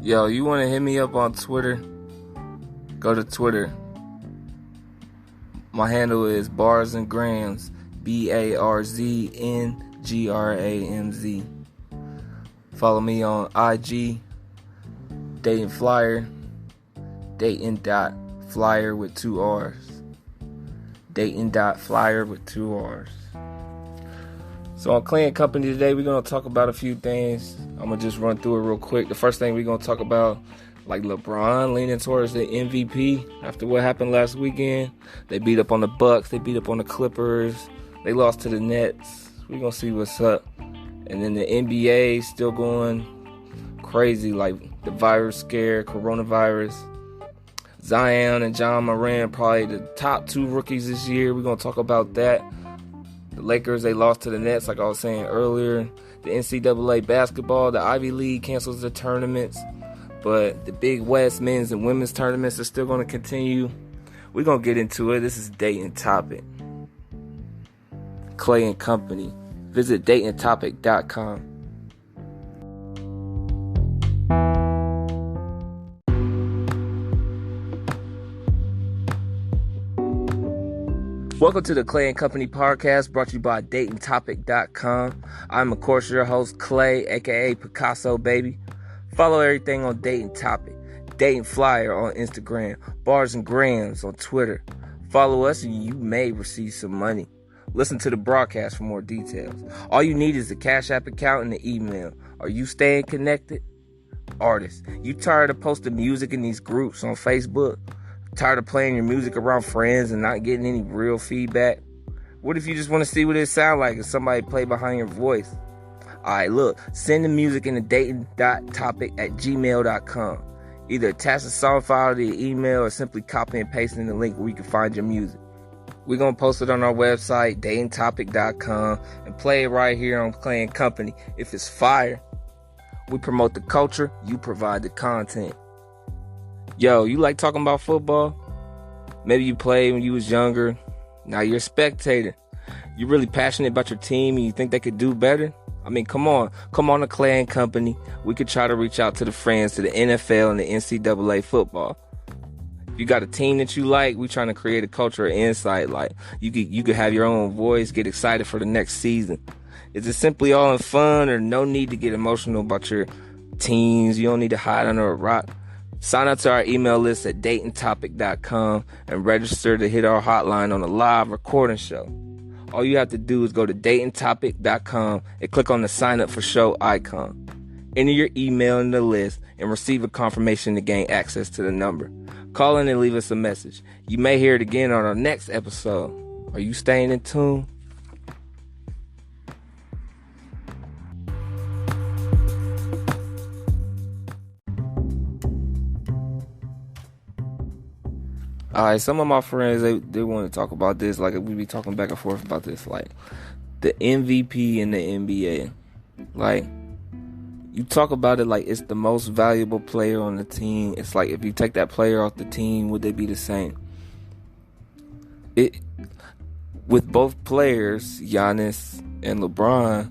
Yo, you want to hit me up on Twitter? Go to Twitter. My handle is Bars and Grams, BARZNGRAMZ. Follow me on IG, Dating Flyer, Dating.Flyer with 2 R's. Dating.Flyer with 2 R's. So on Clay & Company today, we're going to talk about a few things. I'm going to just run through it real quick. The first thing we're going to talk about, like LeBron leaning towards the MVP after what happened last weekend. They beat up on the Bucks. They beat up on the Clippers. They lost to the Nets. We're going to see what's up. And then the NBA still going crazy, like the virus scare, coronavirus. Zion and John Moran, probably the top 2 rookies this year. We're going to talk about that. The Lakers, they lost to the Nets, like I was saying earlier. The NCAA Basketball, the Ivy League cancels the tournaments. But the Big West men's and women's tournaments are still going to continue. We're going to get into it. This is Dating Topic. Clay & Company. Visit datingtopic.com. Welcome to the Clay & Company podcast, brought to you by datingtopic.com. I'm, of course, your host, Clay, a.k.a. Picasso Baby. Follow everything on Dating Topic, Dating Flyer on Instagram, Bars and Grams on Twitter. Follow us and you may receive some money. Listen to the broadcast for more details. All you need is the Cash App account and the email. Are you staying connected? Artists, you tired of posting music in these groups on Facebook? Tired of playing your music around friends and not getting any real feedback? What if you just want to see what it sounds like if somebody play behind your voice? Alright, look, send the music in to dating.topic@gmail.com. Either attach the song file to your email or simply copy and paste in the link where you can find your music. We're going to post it on our website, datingtopic.com, and play it right here on Clay & Company. If it's fire, we promote the culture, you provide the content. Yo, you like talking about football? Maybe you played when you was younger. Now you're a spectator. You're really passionate about your team and you think they could do better? I mean, come on to Clay & Company. We could try to reach out to the friends to the NFL and the NCAA football. If you got a team that you like, we trying to create a culture of insight. Like you could have your own voice, get excited for the next season. Is it simply all in fun or no need to get emotional about your teams? You don't need to hide under a rock. Sign up to our email list at datingtopic.com and register to hit our hotline on a live recording show. All you have to do is go to datingtopic.com and click on the sign up for show icon. Enter your email in the list and receive a confirmation to gain access to the number. Call in and leave us a message. You may hear it again on our next episode. Are you staying in tune? Alright, some of my friends, they want to talk about this. Like, we be talking back and forth about this. Like, the MVP in the NBA. Like, you talk about it like it's the most valuable player on the team. It's like, if you take that player off the team, would they be the same? With both players, Giannis and LeBron,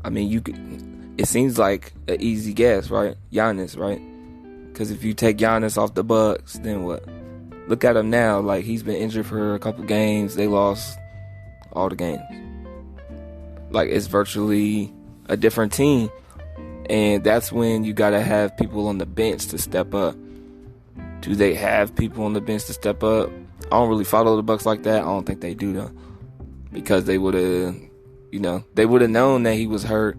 I mean, it seems like an easy guess, right? Giannis, right? Because if you take Giannis off the Bucks, then what? Look at him now. Like, he's been injured for a couple games. They lost all the games. Like, it's virtually a different team. And that's when you got to have people on the bench to step up. Do they have people on the bench to step up? I don't really follow the Bucks like that. I don't think they do, though. Because they would have, they would have known that he was hurt.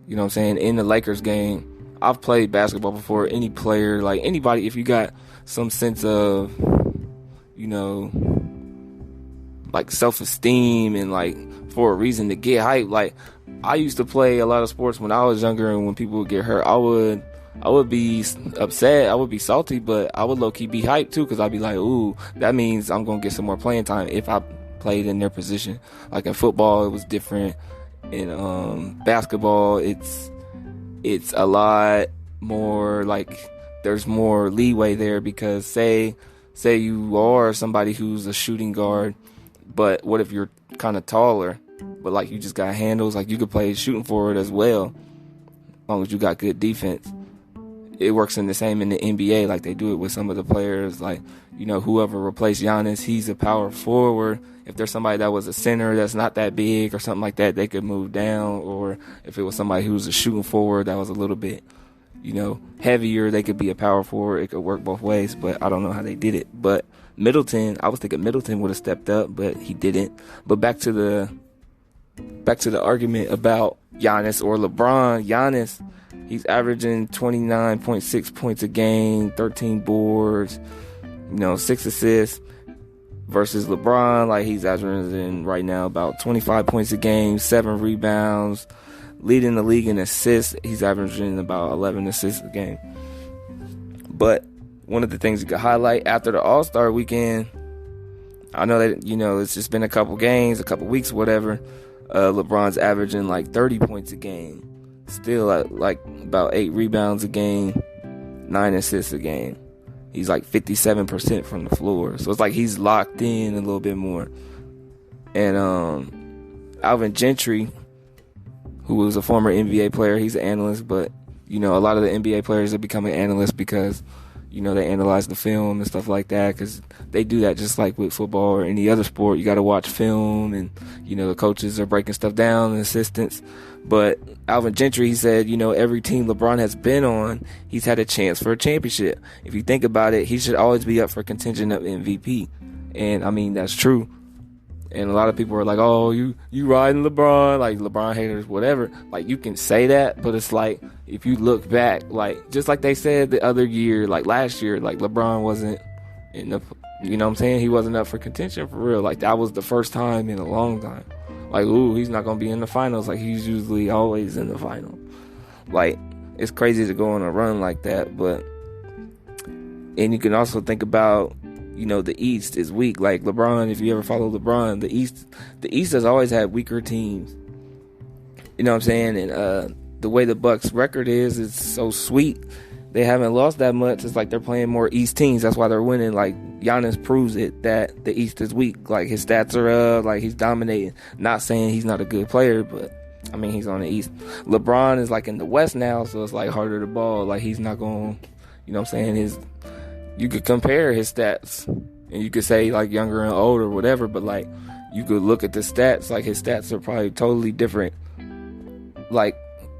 You know what I'm saying? In the Lakers game, I've played basketball before. Any player, like anybody, if you got some sense of, like self-esteem and like for a reason to get hype. Like, I used to play a lot of sports when I was younger, and when people would get hurt, I would be upset. I would be salty, but I would low-key be hyped too, because I'd be like, ooh, that means I'm going to get some more playing time if I played in their position. Like in football, it was different. In basketball, it's a lot more like there's more leeway there, because say you are somebody who's a shooting guard, but what if you're kind of taller, but like you just got handles? Like, you could play shooting forward as well, as long as you got good defense. it works in the same in the NBA. Like, they do it with some of the players. Like, whoever replaced Giannis, he's a power forward. If there's somebody that was a center that's not that big or something like that, they could move down. Or if it was somebody who was a shooting forward that was a little bit, heavier, they could be a power forward. It could work both ways, but I don't know how they did it. But Middleton, I was thinking Middleton would have stepped up, but he didn't. But back to the argument about Giannis or LeBron. Giannis, he's averaging 29.6 points a game, 13 boards, 6 assists, versus LeBron, like, he's averaging right now about 25 points a game, 7 rebounds, leading the league in assists. He's averaging about 11 assists a game. But one of the things you could highlight after the All-Star weekend, I know that, it's just been a couple games, a couple weeks, whatever. LeBron's averaging like 30 points a game, still at like about 8 rebounds a game, 9 assists a game. He's like 57% from the floor. So it's like he's locked in a little bit more. And Alvin Gentry, who was a former NBA player, he's an analyst, but a lot of the NBA players are becoming analysts because they analyze the film and stuff like that, because they do that just like with football or any other sport. You got to watch film, and the coaches are breaking stuff down and assistants. But Alvin Gentry, he said, every team LeBron has been on, he's had a chance for a championship. If you think about it, he should always be up for contention of MVP. And I mean, that's true. And a lot of people are like, oh, you riding LeBron, like LeBron haters, whatever. Like, you can say that, but it's like, if you look back, like, just like they said the other year, like last year, like LeBron wasn't in the, he wasn't up for contention for real. Like, that was the first time in a long time. Like, ooh, he's not going to be in the finals. Like, he's usually always in the final. Like, it's crazy to go on a run like that. But, and you can also think about, the East is weak. Like, LeBron, if you ever follow LeBron, the East has always had weaker teams. You know what I'm saying? And the way the Bucks record is, it's so sweet. They haven't lost that much. It's like they're playing more East teams. That's why they're winning. Like, Giannis proves it, that the East is weak. Like, his stats are up. Like, he's dominating. Not saying he's not a good player, but, I mean, he's on the East. LeBron is, like, in the West now, so it's, like, harder to ball. Like, he's not going, you could compare his stats, and you could say, like, younger and older, whatever, but, like, you could look at the stats. Like, his stats are probably totally different, like,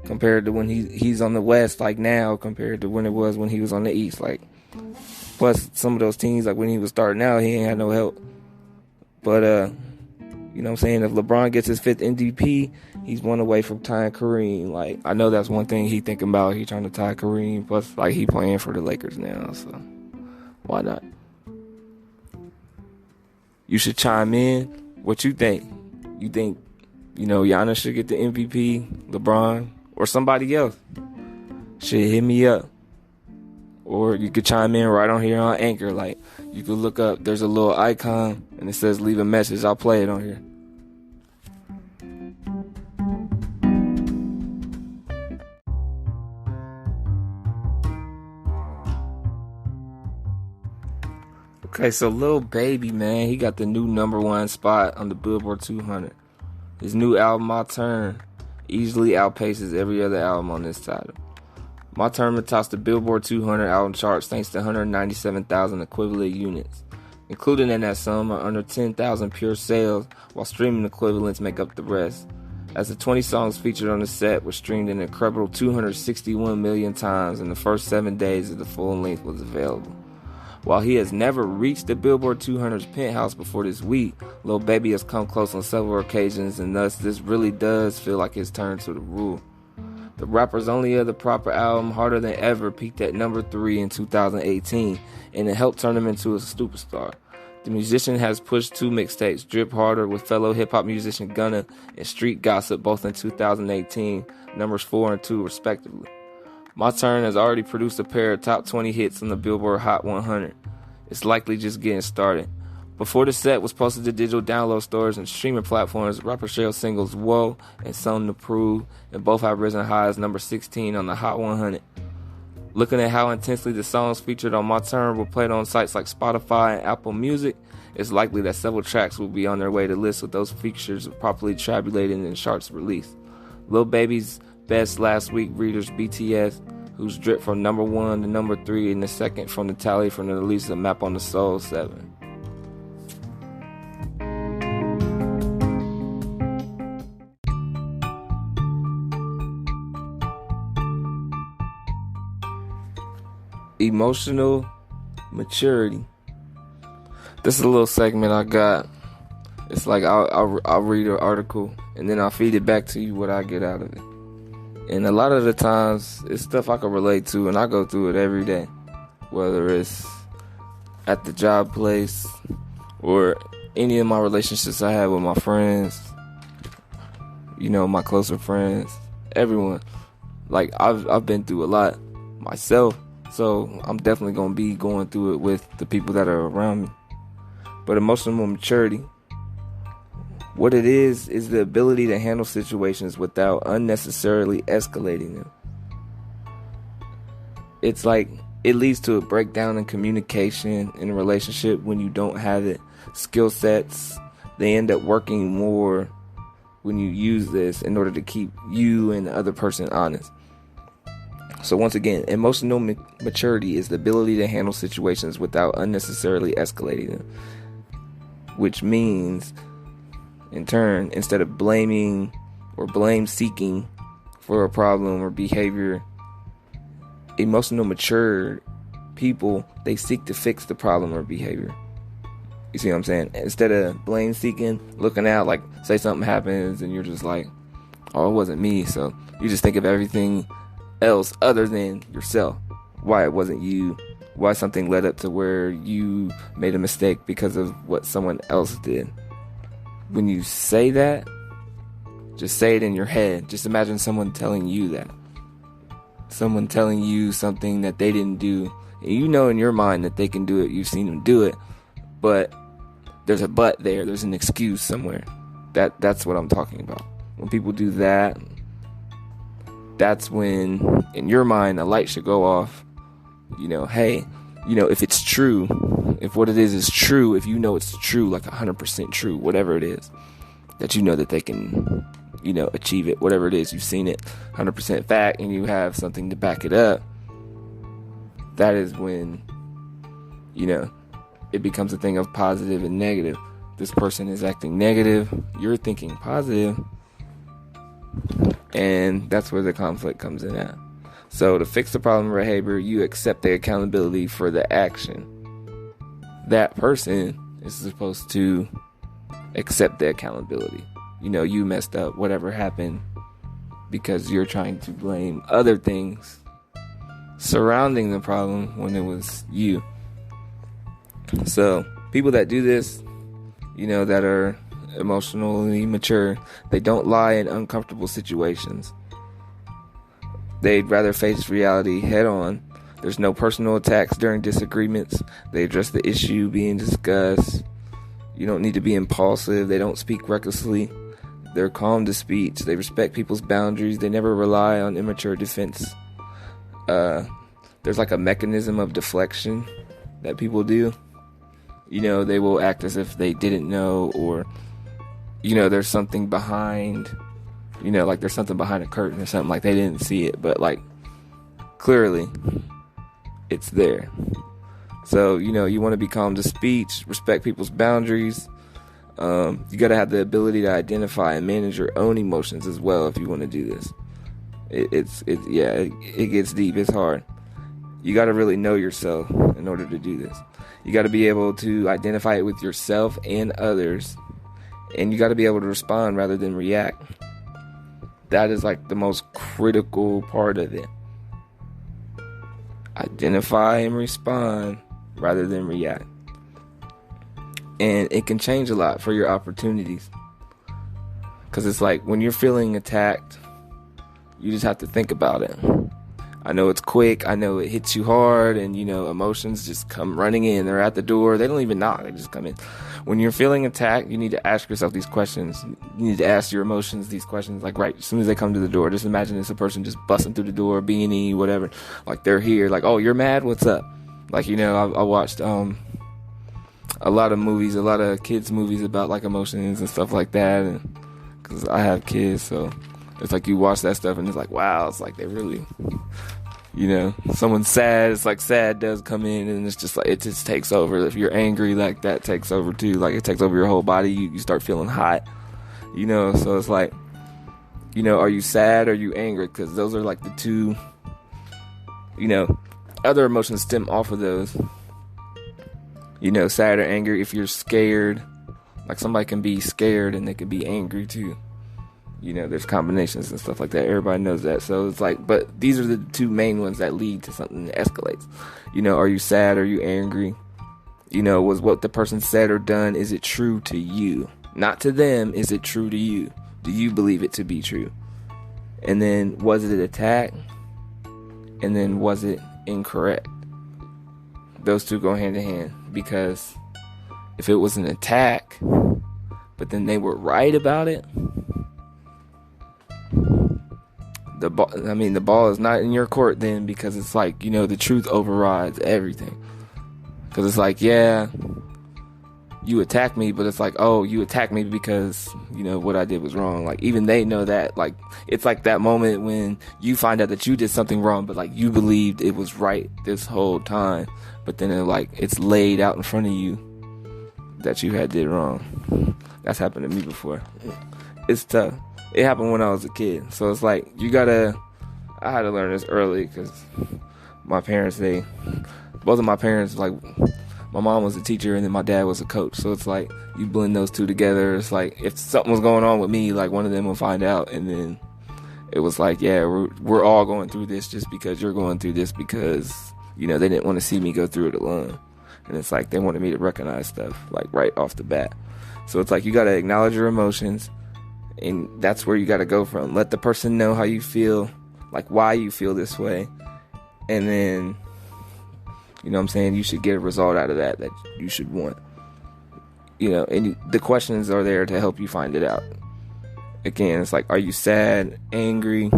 compared to when he's on the West, like, now, compared to when it was when he was on the East. Like, plus, some of those teams, like, when he was starting out, he ain't had no help. But, if LeBron gets his 5th MVP, he's one away from tying Kareem. Like, I know that's one thing he thinking about. He trying to tie Kareem. Plus, like, he playing for the Lakers now, so why not? You should chime in. What you think? You think, Giannis should get the MVP, LeBron, or somebody else? Should hit me up. Or you could chime in right on here on Anchor. Like, you could look up, there's a little icon, and it says leave a message. I'll play it on here. Okay, so Lil Baby, man, he got the new #1 spot on the Billboard 200. His new album, My Turn, easily outpaces every other album on this title. My Turn tops the Billboard 200 album charts thanks to 197,000 equivalent units. Included in that sum are under 10,000 pure sales, while streaming equivalents make up the rest. As the 20 songs featured on the set were streamed an incredible 261 million times in the first 7 days that the full length was available. While he has never reached the Billboard 200's penthouse before this week, Lil Baby has come close on several occasions, and thus this really does feel like his turn to the rule. The rapper's only other proper album, Harder Than Ever, peaked at #3 in 2018, and it helped turn him into a superstar. The musician has pushed 2 mixtapes, Drip Harder with fellow hip-hop musician Gunna and Street Gossip, both in 2018, numbers 4 and 2 respectively. My Turn has already produced a pair of top 20 hits on the Billboard Hot 100. It's likely just getting started. Before the set was posted to digital download stores and streaming platforms, rapper shared singles Whoa and Something to Prove, and both have risen high as number 16 on the Hot 100. Looking at how intensely the songs featured on My Turn were played on sites like Spotify and Apple Music, it's likely that several tracks will be on their way to lists with those features properly tabulated and charts released. Lil Baby's best last week readers BTS who's dripped from number 1 to number 3, and the second from the tally from the release of Map on the Soul 7. Emotional maturity. This is a little segment I got. It's like I'll read an article and then I'll feed it back to you what I get out of it. And a lot of the times it's stuff I can relate to, and I go through it every day, whether it's at the job place or any of my relationships I have with my friends, my closer friends, everyone. Like I've been through a lot myself. So I'm definitely going to be going through it with the people that are around me. But emotional maturity, what it is the ability to handle situations without unnecessarily escalating them. It's like it leads to a breakdown in communication in a relationship when you don't have it. Skill sets, they end up working more when you use this in order to keep you and the other person honest. So once again, emotional maturity is the ability to handle situations without unnecessarily escalating them. Which means, in turn, instead of blaming or blame seeking for a problem or behavior, emotional mature people, they seek to fix the problem or behavior. You see what I'm saying? Instead of blame seeking, looking out, like say something happens and you're just like, oh, it wasn't me. So you just think of everything else other than yourself, why it wasn't you, why something led up to where you made a mistake because of what someone else did. When you say that, just say it in your head. Just imagine someone telling you that, someone telling you something that they didn't do, and you know in your mind that they can do it, you've seen them do it, but there's a but there, there's an excuse somewhere. That's what I'm talking about. When people do that, that's when, in your mind, a light should go off. Hey, if it's true, if what it is true, if you know it's true, like 100% true, whatever it is, that you know that they can, achieve it, whatever it is, you've seen it, 100% fact, and you have something to back it up, that is when, it becomes a thing of positive and negative. This person is acting negative, you're thinking positive, and that's where the conflict comes in at. So to fix the problem or behavior, you accept the accountability for the action. That person is supposed to accept the accountability. You messed up, whatever happened, because you're trying to blame other things surrounding the problem when it was you. So people that do this, that are emotionally mature, they don't lie in uncomfortable situations. They'd rather face reality head on. There's no personal attacks during disagreements. They address the issue being discussed. You don't need to be impulsive. They don't speak recklessly. They're calm to speech. They respect people's boundaries. They never rely on immature defense. There's like a mechanism of deflection that people do. They will act as if they didn't know, or there's something behind, like there's something behind a curtain or something, like they didn't see it, but like clearly it's there. So, you want to be calm to speech, respect people's boundaries. You got to have the ability to identify and manage your own emotions as well if you want to do this. It gets deep. It's hard. You got to really know yourself in order to do this. You got to be able to identify it with yourself and others. And you got to be able to respond rather than react. That is like the most critical part of it. Identify and respond rather than react. And it can change a lot for your opportunities. Because it's like when you're feeling attacked, you just have to think about it. I know it's quick. I know it hits you hard, and emotions just come running in. They're at the door. They don't even knock. They just come in. When you're feeling attacked, you need to ask yourself these questions. You need to ask your emotions these questions. Like, right, as soon as they come to the door, just imagine it's a person just busting through the door, beanie, whatever. Like, they're here. Like, oh, you're mad? What's up? Like, I watched a lot of movies, a lot of kids' movies about, like, emotions and stuff like that. And because I have kids, so it's like you watch that stuff and it's like, wow, it's like they really You know, someone's sad, it's like sad does come in, and it's just like, it just takes over. If you're angry, like that takes over too. Like it takes over your whole body. You start feeling hot, you know. So it's like, you know, are you sad or are you angry? Because those are like the two, you know, other emotions stem off of those. You know, sad or angry. If you're scared, like somebody can be scared and they can be angry too. You know, there's combinations and stuff like that. Everybody knows that. So it's like, but these are the two main ones that lead to something that escalates. You know, are you sad? Are you angry? You know, was what the person said or done, is it true to you? Not to them, is it true to you? Do you believe it to be true? And then, was it an attack? And then, was it incorrect? Those two go hand in hand. Because if it was an attack, but then they were right about it, the ball is not in your court then, because it's like, you know, the truth overrides everything. Because it's like, yeah, you attacked me, but it's like, oh, you attacked me because, you know, what I did was wrong. Like, even they know that. Like, it's like that moment when you find out that you did something wrong, but like you believed it was right this whole time, but then it's laid out in front of you that you had did wrong. That's happened to me before. It's tough. It happened when I was a kid. So it's like, I had to learn this early, because my parents, both of my parents, like, my mom was a teacher and then my dad was a coach. So it's like, you blend those two together. It's like, if something was going on with me, like, one of them will find out. And then it was like, yeah, we're all going through this just because you're going through this, because, you know, they didn't want to see me go through it alone. And it's like, they wanted me to recognize stuff, like, right off the bat. So it's like, you got to acknowledge your emotions. And that's where you got to go from. Let the person know how you feel, like why you feel this way. And then, you know what I'm saying, you should get a result out of that you should want. You know, and the questions are there to help you find it out. Again, it's like, are you sad, angry?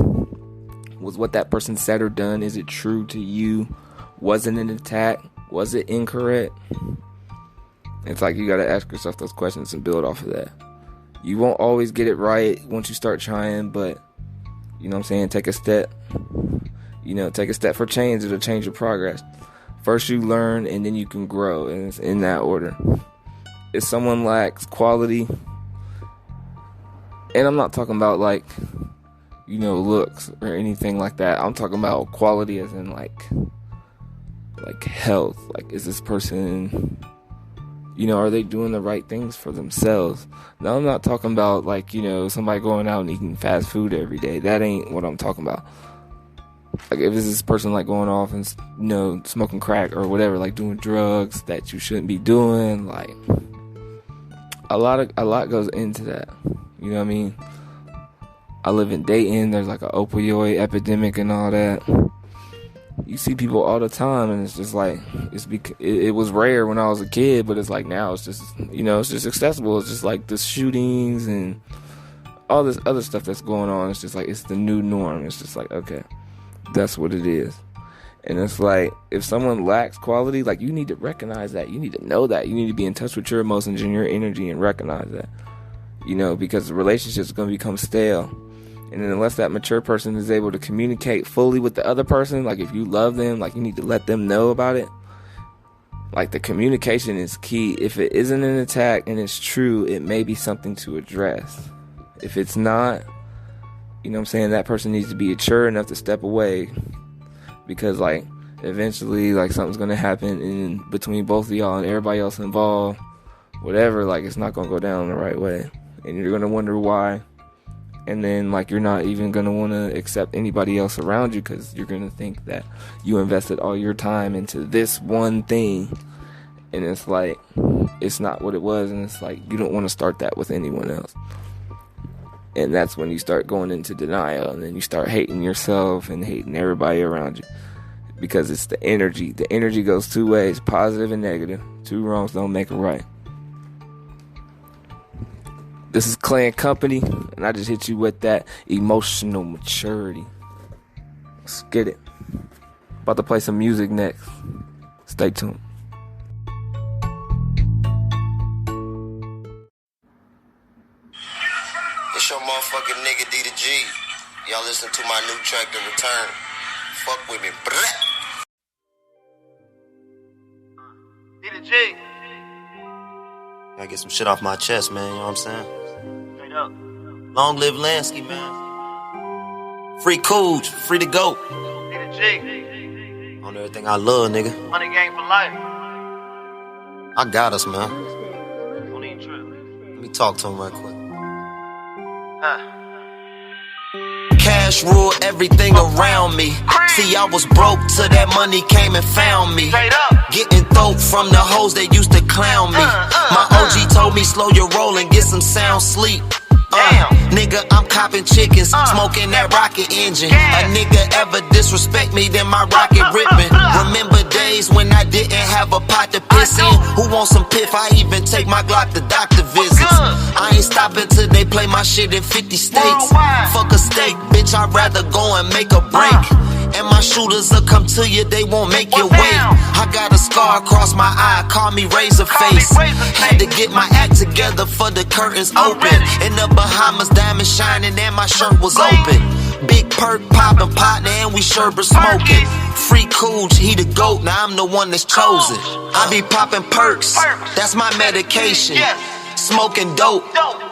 Was what that person said or done, is it true to you? Was it an attack? Was it incorrect? It's like, you got to ask yourself those questions and build off of that. You won't always get it right once you start trying, but, you know what I'm saying, take a step. You know, take a step for change. It'll change your progress. First you learn, and then you can grow, and it's in that order. If someone lacks quality, and I'm not talking about, like, you know, looks or anything like that. I'm talking about quality as in, like health. Like, is this person, you know, are they doing the right things for themselves? Now, I'm not talking about, like, you know, somebody going out and eating fast food every day. That ain't what I'm talking about. Like, if it's this person, like, going off and, you know, smoking crack or whatever, like, doing drugs that you shouldn't be doing, like, a lot goes into that. You know what I mean? I live in Dayton. There's, like, an opioid epidemic and all that. You see people all the time, and it's just like, it was rare when I was a kid, but it's like now it's just, you know, it's just accessible. It's just like the shootings and all this other stuff that's going on. It's just like, it's the new norm. It's just like, okay, that's what it is. And it's like, if someone lacks quality, like, you need to recognize that. You need to know that. You need to be in touch with your emotions and your energy and recognize that. You know, because the relationship's going to become stale. And then unless that mature person is able to communicate fully with the other person, like, if you love them, like, you need to let them know about it. Like, the communication is key. If it isn't an attack and it's true, it may be something to address. If it's not, you know what I'm saying, that person needs to be mature enough to step away. Because, like, eventually, like, something's going to happen in between both of y'all and everybody else involved. Whatever, like, it's not going to go down the right way. And you're going to wonder why. And then, like, you're not even going to want to accept anybody else around you, because you're going to think that you invested all your time into this one thing. And it's like, it's not what it was. And it's like, you don't want to start that with anyone else. And that's when you start going into denial. And then you start hating yourself and hating everybody around you. Because it's the energy. The energy goes two ways, positive and negative. Two wrongs don't make a right. This is Clay & Company, and I just hit you with that emotional maturity. Let's get it. About to play some music next. Stay tuned. It's your motherfucking nigga D to G. Y'all listen to my new track, The Return, Fuck with me. G. Gotta get some shit off my chest, man. You know what I'm saying? Straight up. Long live Lansky, man. Free Cooj, free to go. G. On everything I love, nigga. Money gang for life. I got us, man. Don't even trip. Let me talk to him right quick. Cash rule everything around me. See, I was broke till that money came and found me. Getting dope from the hoes that used to clown me. My OG told me slow your roll and get some sound sleep. Nigga, I'm copping chickens, smoking that rocket engine. A nigga ever disrespect me, then my rocket ripping. Remember days when I didn't have a pot to piss in? Who wants some piff? I even take my Glock to doctor visits. I ain't stopping till they play my shit in 50 states. Fuck a steak, bitch, I'd rather go and make a break. And my shooters will come to you, they won't make you wait. I got a scar across my eye, call me razor face. Had to get my act together for the curtains open. In the Bahamas, diamond shining and my shirt was open. Big perk poppin', partner, and we sherbet smoking. Free Cooj, he the GOAT, now I'm the one that's chosen. I be poppin' perks, that's my medication. Smoking dope,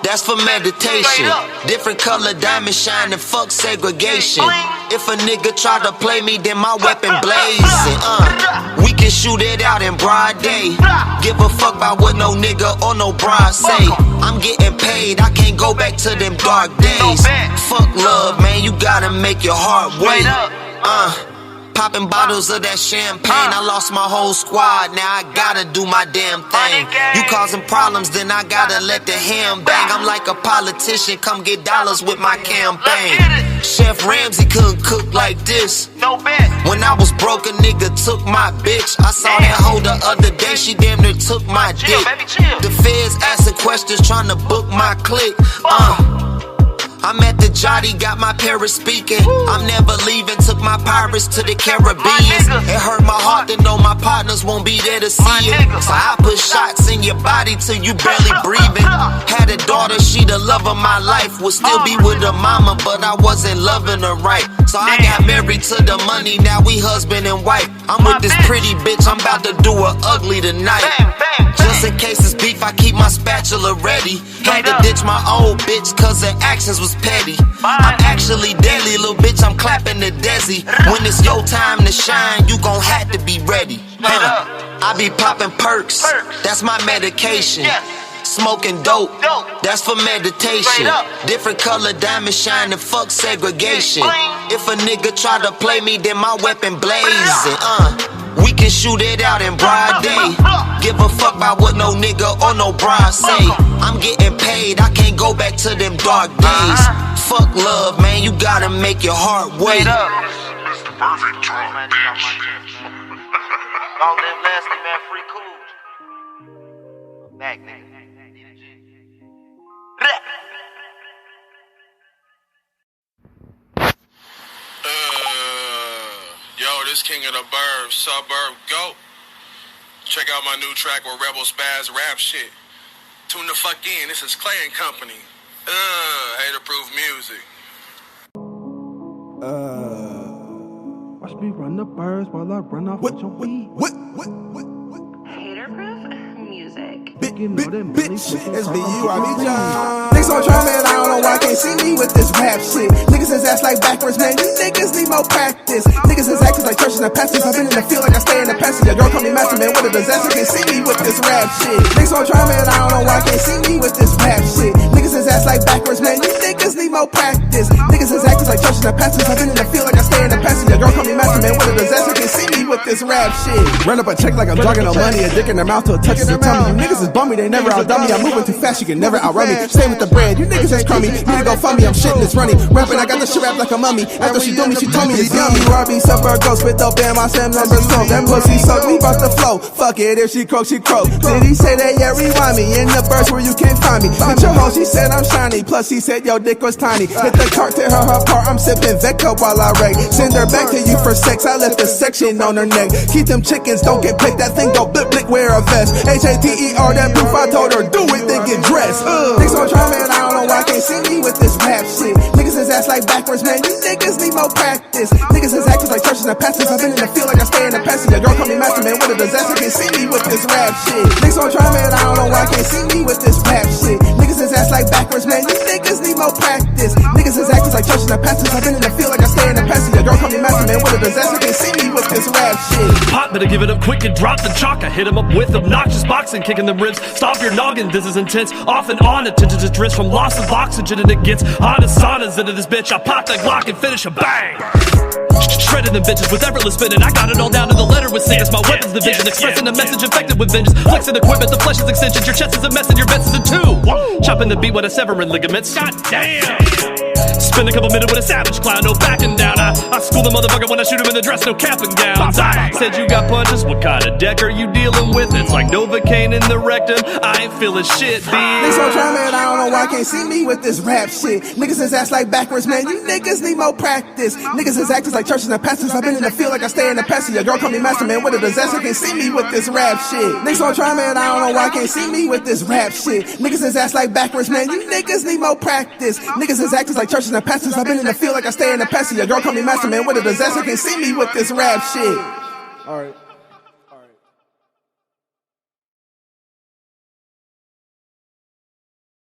that's for meditation. Different color diamond shining, fuck segregation. If a nigga try to play me, then my weapon blazing. We can shoot it out in broad day. Give a fuck about what no nigga or no bride say. I'm getting paid, I can't go back to them dark days. Fuck love, man, you gotta make your heart wait. Popping bottles of that champagne. I lost my whole squad, now I gotta do my damn thing. You causing problems, then I gotta let the ham bang. I'm like a politician, come get dollars with my campaign. Chef Ramsay couldn't cook like this. When I was broke, a nigga took my bitch. I saw that hoe the other day, she damn near took my dick. The feds asking questions, trying to book my clique. I'm at the Jotty, got my parents speaking. I'm never leaving, took my pirates to the Caribbean. It hurt my heart to know my partners won't be there to see it. So I put shots in your body till you barely breathing. Had a daughter, she the love of my life. Would still be with her mama, but I wasn't loving her right. So I got married to the money, now we husband and wife. I'm with this pretty bitch, I'm about to do her ugly tonight. Just in case it's beef, I keep my spatula ready. Had to ditch my old bitch, cause her actions was petty. I'm actually deadly, little bitch, I'm clapping the Desi. When it's your time to shine, you gon' have to be ready. I be popping perks, that's my medication. Smoking dope, that's for meditation. Different color diamond shining, fuck segregation. If a nigga try to play me, then my weapon blazing. We can shoot it out in broad day. Give a fuck about what no nigga or no bride say. I'm getting paid, I can't go back to them dark days. Fuck love, man, you gotta make your heart wait. Long live Lansky, man, free Cooj. Back, nigga. Yo, this King of the Burbs, Suburb Goat. Check out my new track with Rebel Spaz rap shit. Tune the fuck in, this is Clay & Company. Hater-proof music. Watch me run the birds while I run off with your weed. Hater-proof music. Bitch, it's me, you, I be John. Niggas on trial, man, I don't know why I can't see me with this rap shit. Niggas is ass like backwards, man, you niggas need more practice. Niggas is actors like churches and pastors. I've been in the field like I stay in the passage. Your girl call me master, man, what a disaster. Can't see me with this rap shit. Niggas on trial, man, I don't know why I can't see me with this rap shit. Niggas is ass like backwards, man, you niggas need more practice. Niggas is actors like churches and pastors. I've been in the field like I stay in the passage. Your girl call me master, man, what a disaster. Can't see me with this rap shit. Run up a check like I'm jogging no money. A dick in their mouth till it touches their tummy. You niggas is bummy, they never outdone me. I'm moving too fast, you can never outrun me. Stay with the bread, you niggas is crummy. Need to go fund me, I'm shitting, it's running. Rapping, I got the shit wrapped like a mummy. After she do me, she told me it's yummy. RB, suburb, go spit dope, bam, I send numbers slow. That pussy suck, we bout to flow. Fuck it, if she croak, she croak. Did he say that? Yeah, rewind me. In the burst where you can't find me. Hit your hoe, she said I'm shiny. Plus, he said your dick was tiny. Hit the cart, tear her apart, I'm sipping Vecca while I rake. Send her back to you for sex, I left the section on her neck. gang. Keep them chickens, don't get picked. That thing go blip, blick, wear a vest. H-A-T-E-R, that proof I told her, do it, then get dressed. Niggas on try, man, I don't know why I can't see me with this rap shit. Niggas is ass like backwards, man, you niggas need more practice. Niggas is actors like churches and pastors. I've been in the field like I stay in the passage. Your girl call me master, man, what a disaster. Can't see me with this rap shit. Niggas on try, man, I don't know why I can't see me with this rap shit. Niggas is ass like backwards, man, you niggas need more practice. Niggas is actors like churches and pastors. I've been in the field like I stay in the passage. Your girl call me master, man, what a disaster. Can't see me with this rap shit. Pop, better give it up quick and drop the chalk. I hit him up with obnoxious boxing, kicking the ribs. Stop your noggin, this is intense. Off and on, attention to drift from loss of oxygen, and it gets hot as saunas into this bitch. I pop that Glock and finish a bang. Shredding them bitches with effortless spinning. I got it all down to the letter with singers. My weapon's the vision, expressing a message infected with vengeance. Flexing equipment, the flesh is extensions. Your chest is a mess and your vest is in two. Chopping the beat with a severing ligaments. God damn. Spend a couple minutes with a savage clown, no backing down. I school the motherfucker when I shoot him in the dress, no cap and gowns. I said you got punches, what kind of deck are you dealing with? It's like Novocaine in the rectum, I ain't feeling shit, bitch. Niggas on try, man, I don't know why I can't see me with this rap shit. Niggas is ass like backwards, man, you niggas need more practice. Niggas is actors like churches and pastors. I've been in the field like I stay in the passage. Your girl call me master, man, what a disaster. Can't see me with this rap shit. Niggas on try, man, I don't know why I can't see me with this rap shit. Niggas is ass like backwards, man, you niggas need more practice. Niggas is actors like churches and pastors. I've been in the field like I stay in the passage. Your girl call me master, man, what a disaster. Can't see me with this rap shit. Alright.